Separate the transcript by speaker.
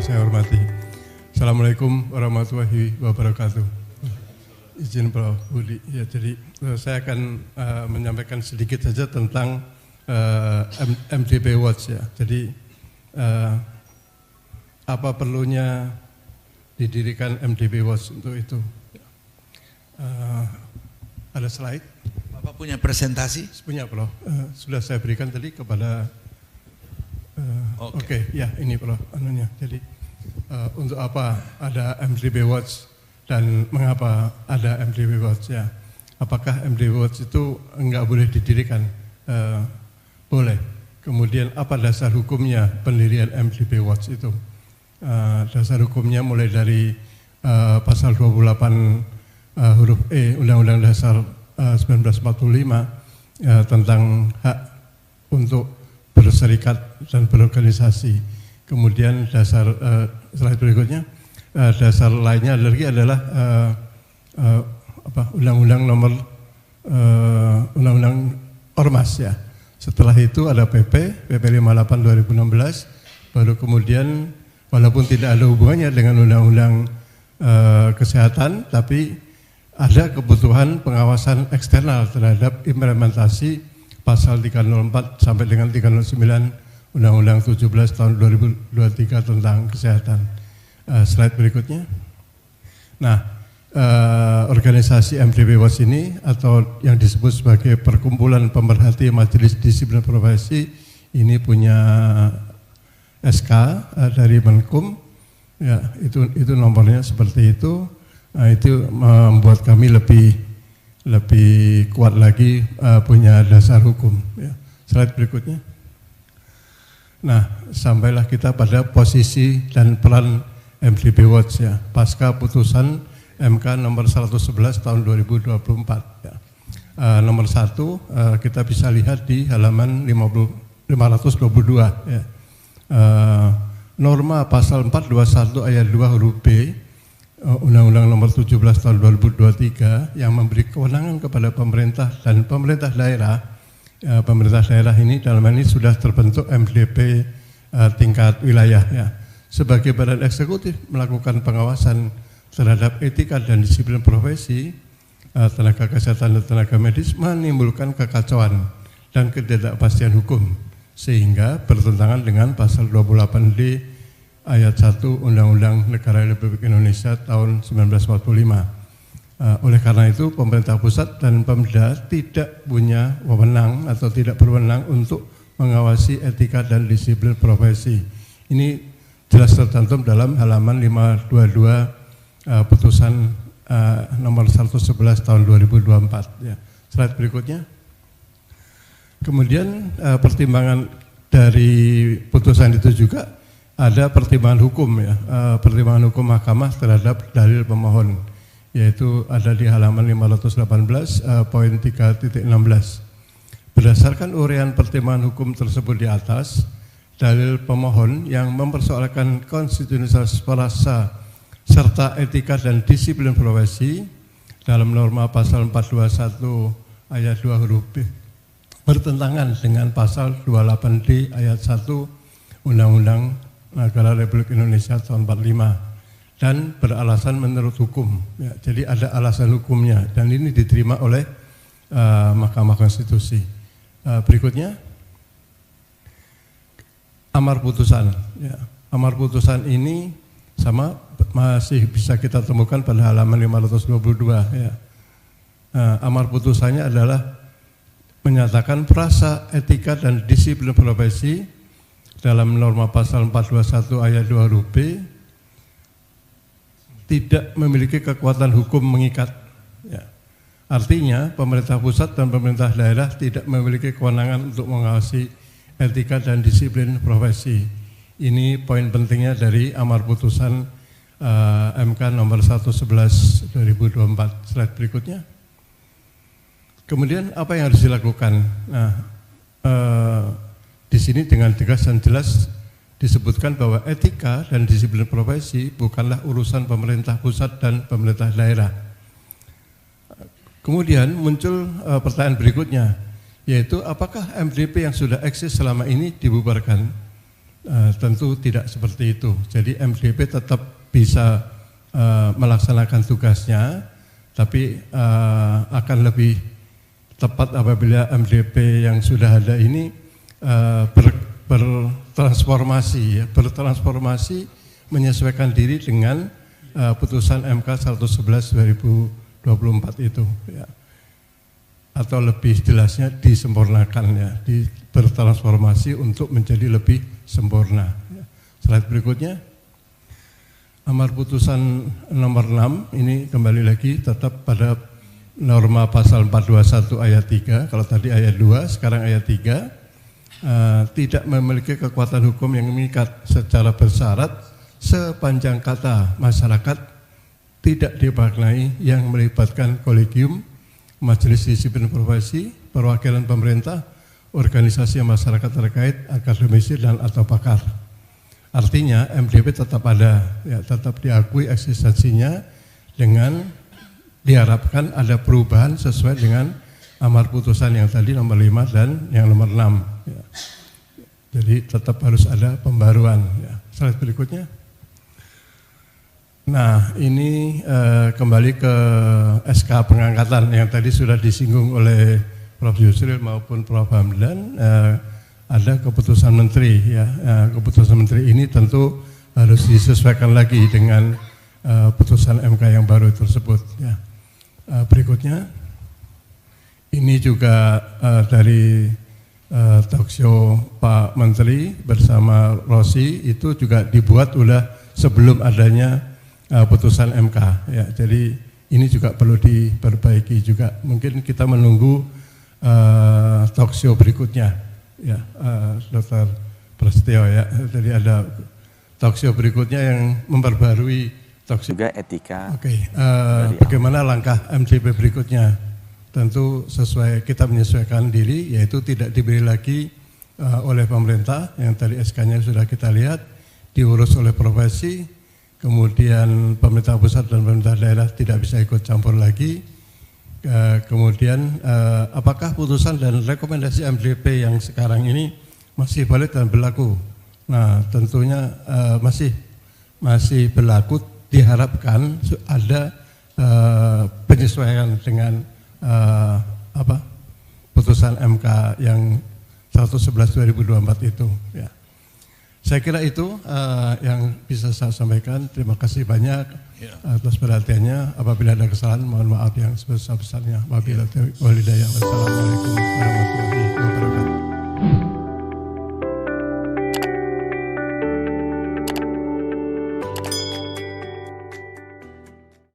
Speaker 1: saya hormati. Assalamualaikum warahmatullahi wabarakatuh. Izin Prof. Budi. Ya, jadi saya akan menyampaikan sedikit saja tentang MDP Watch ya. Jadi apa perlunya didirikan MDP Watch untuk itu? Ada slide?
Speaker 2: Bapak punya presentasi?
Speaker 1: Punya Prof. Sudah saya berikan tadi kepada Oke, ya ini Prof. Anunya. Jadi untuk apa ada MDP Watch dan mengapa ada MDP Watch ya? Apakah MDP Watch itu enggak boleh didirikan? Boleh. Kemudian apa dasar hukumnya pendirian MDP Watch itu? Dasar hukumnya mulai dari pasal 28 huruf E Undang-Undang Dasar 1945 tentang hak untuk berserikat dan berorganisasi. Kemudian dasar slide berikutnya, dasar lainnya lagi adalah Undang-Undang nomor Undang-Undang Ormas ya. Setelah itu ada PP 58 2016, baru kemudian walaupun tidak ada hubungannya dengan Undang-Undang Kesehatan, tapi ada kebutuhan pengawasan eksternal terhadap implementasi pasal 304 sampai dengan 309 Undang-Undang 17 tahun 2023 tentang kesehatan. Slide berikutnya. Nah, organisasi MDP Watch ini atau yang disebut sebagai Perkumpulan Pemerhati Majelis Disiplin Profesi ini punya SK dari Menkum. Ya, itu nomornya seperti itu. Nah, itu membuat kami lebih kuat lagi punya dasar hukum. Ya. Slide berikutnya. Nah, sampailah kita pada posisi dan peran MDP Watch ya, pasca putusan MK nomor 111 tahun 2024. Ya. Nomor 1 kita bisa lihat di halaman 522. Ya. Norma pasal 421 ayat 2 huruf B Undang-Undang nomor 17 tahun 2023 yang memberi kewenangan kepada pemerintah dan pemerintah daerah. Pemerintah daerah ini dalam hal ini sudah terbentuk MDP tingkat wilayah ya. Sebagai badan eksekutif melakukan pengawasan terhadap etika dan disiplin profesi, tenaga kesehatan dan tenaga medis menimbulkan kekacauan dan ketidakpastian hukum sehingga bertentangan dengan pasal 28D ayat 1 Undang-Undang Negara Republik Indonesia tahun 1945. Oleh karena itu pemerintah pusat dan Pemda tidak punya wewenang atau tidak berwenang untuk mengawasi etika dan disiplin profesi. Ini jelas tercantum dalam halaman 522 putusan nomor 111 tahun 2024. Ya. Slide berikutnya. Kemudian pertimbangan dari putusan itu juga ada pertimbangan hukum ya, pertimbangan hukum mahkamah terhadap dalil pemohon, yaitu ada di halaman 518 poin 3.16. Berdasarkan uraian pertimbangan hukum tersebut di atas, dalil pemohon yang mempersoalkan konstitusionalitas perasa serta etika dan disiplin profesi dalam norma pasal 421 ayat 2 huruf B bertentangan dengan pasal 28D ayat 1 Undang-Undang Negara Republik Indonesia tahun 45 dan beralasan menurut hukum. Ya, jadi ada alasan hukumnya dan ini diterima oleh Mahkamah Konstitusi. Berikutnya, amar putusan. Ya, amar putusan ini sama masih bisa kita temukan pada halaman 522. Ya. Amar putusannya adalah menyatakan perasa etika dan disiplin profesi dalam norma pasal 421 ayat 2 huruf B tidak memiliki kekuatan hukum mengikat. Ya. Artinya pemerintah pusat dan pemerintah daerah tidak memiliki kewenangan untuk mengawasi etika dan disiplin profesi. Ini poin pentingnya dari amar putusan MK nomor 111 2024. Slide berikutnya. Kemudian apa yang harus dilakukan? Nah, di sini dengan tegas dan jelas disebutkan bahwa etika dan disiplin profesi bukanlah urusan pemerintah pusat dan pemerintah daerah. Kemudian muncul pertanyaan berikutnya, yaitu apakah MDP yang sudah eksis selama ini dibubarkan? tentu tidak seperti itu. Jadi MDP tetap bisa melaksanakan tugasnya, tapi akan lebih tepat apabila MDP yang sudah ada ini bertransformasi menyesuaikan diri dengan putusan MK 111 2024 itu, ya. Atau lebih jelasnya disempurnakan, ya, bertransformasi untuk menjadi lebih sempurna. Ya. Slide berikutnya, amar putusan nomor 6 ini kembali lagi tetap pada norma pasal 421 ayat 3, kalau tadi ayat 2, sekarang ayat 3, tidak memiliki kekuatan hukum yang mengikat secara bersyarat sepanjang kata masyarakat tidak dimaknai yang melibatkan kolegium, majelis disiplin profesi, perwakilan pemerintah, organisasi masyarakat terkait, akademisi dan atau pakar. Artinya MDP tetap ada, ya, tetap diakui eksistensinya dengan diharapkan ada perubahan sesuai dengan amar putusan yang tadi nomor 5 dan yang nomor 6. Ya. Jadi tetap harus ada pembaruan. Ya. Slide berikutnya. Nah, ini kembali ke SK pengangkatan yang tadi sudah disinggung oleh Prof. Yusril maupun Prof. Hamdan. Ada keputusan menteri, ya. Keputusan menteri ini tentu harus disesuaikan lagi dengan putusan MK yang baru tersebut. Ya. Berikutnya, ini juga dari talkshow Pak Menteri bersama Rosi itu juga dibuat udah sebelum adanya putusan MK, ya. Jadi ini juga perlu diperbaiki juga. Mungkin kita menunggu talkshow berikutnya, ya, Dr. Prasetyo, ya. Jadi ada talkshow berikutnya yang memperbarui talkshow
Speaker 3: juga etika.
Speaker 1: Oke, bagaimana langkah MDP berikutnya? Tentu sesuai kita menyesuaikan diri, yaitu tidak diberi lagi oleh pemerintah yang tadi SK-nya sudah kita lihat, diurus oleh profesi. Kemudian pemerintah pusat dan pemerintah daerah tidak bisa ikut campur lagi. Kemudian apakah putusan dan rekomendasi MDP yang sekarang ini masih valid dan berlaku? Nah, tentunya masih berlaku. Diharapkan ada penyesuaian dengan putusan MK yang 111 2024 itu, ya. Saya kira itu yang bisa saya sampaikan. Terima kasih banyak atas perhatiannya. Apabila ada kesalahan, mohon maaf yang sebesar-besarnya. Wabillahi taufiq wal hidayah. Wassalamualaikum warahmatullahi wabarakatuh.